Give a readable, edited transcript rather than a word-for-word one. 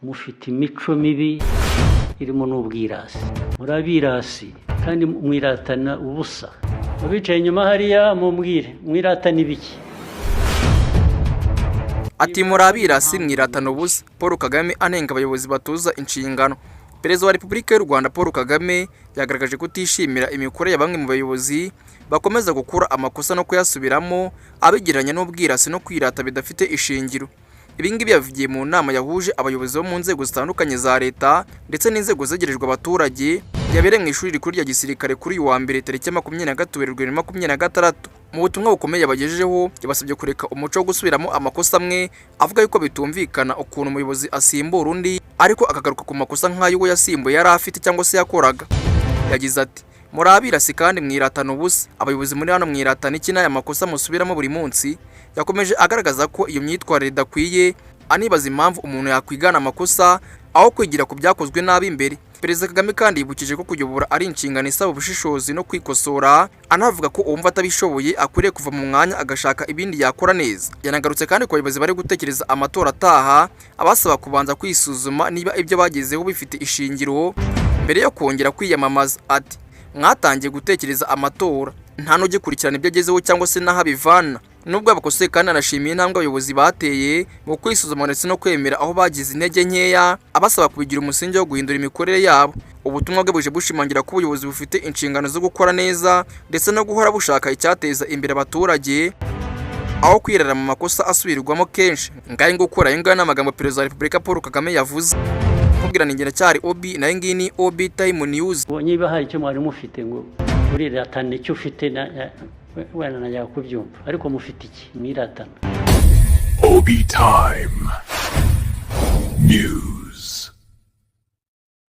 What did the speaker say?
mufite imico mibi irimo n'ubwirasi, murabirasi kandi mwiratana ubusa. Abicaye inyuma hariya mumbwire mwiratana ibiki? Ati murabirasi mwiratana ubusa. Paul Kagame anenga abayobozi batuza inshingano. Perezida wa Repubulika y'u Rwanda Paul Kagame yagaragaje kutishimira imikorere ya bamwe mu bayobozi bakomeza gukura amakosa no kuyasubiramo abigeranya n'ubwirasi no kwirata bidafite ishingiro. Ibingibi yavugiye mu nama yahuje abayobozi bo mu nzego zitandukanye za leta ndetse n'inzego zegerejwe abaturage yabereye mu ishuri rikuru rya gisirikare kuri uyu wa mbere tariki 22 Werurwe 2026. Mu butumwa bukomeye yabagejejeho yabasabye kureka umuco wo gusubiramo amakosa amwe, avuga yuko bitumvikana ukuntu umuyobozi asimbura undi ariko akagaruka ku makosa nk'ayo we yasimbuye yari afite cyangwa se yakoraga. Yagize ati murabirasi kandi mwiratana ubusa. Abayobozi muri hano mwiratana iki n'aya makosa musubiramo buri munsi? Yakomeje agaragaza ko iyo myitwarire idakwiye, anibaza impamvu umuntu yakwigana amakosa aho kwigira ku byakozwe nabi imbere. Perezida Kagame kandi yibukije ko kuyobora ari inshingano isaba ubushishozi no kwikosora, anavuga ko uwumva atabishoboye akwiriye kuva mu mwanya agashaka ibindi yakora neza. Yanagarutse kandi ku bayobozi bari gutekereza amatora ataha, abasaba kubanza kwisuzuma niba ibyo bagezeho bifite ishingiro mbere yo kongera kwiyamamaza. Ati mwatangiye gutekereza amatora, nta n'ugikurikirana ibyo agezeho cyangwa se n'aho abivana. Nubwo abakoseye kandi anashimiye intambwe abayobozi bateye mu kwisuzuma ndetse no kwemera aho bagize intege nkeya, abasaba kubigira umusingi wo guhindura imikorere yabo. Ubutumwa bwe buje bushimangira ko ubuyobozi bufite inshingano zo gukora neza ndetse no guhora bushaka icyateza imbere abaturage aho kwirara mu makosa asubirwamo kenshi. Ngaye gukora ingana n'amagambo Perezida wa Repubulika Paul Kagame yavuze. Kubwira ningera cyari Obi na ngini Obi Time News. Niba hari icyo mwari mufite ngo uriratana icyo ufite wena najya kubyumva, ariko mufite iki mwiratana? Obi Time News.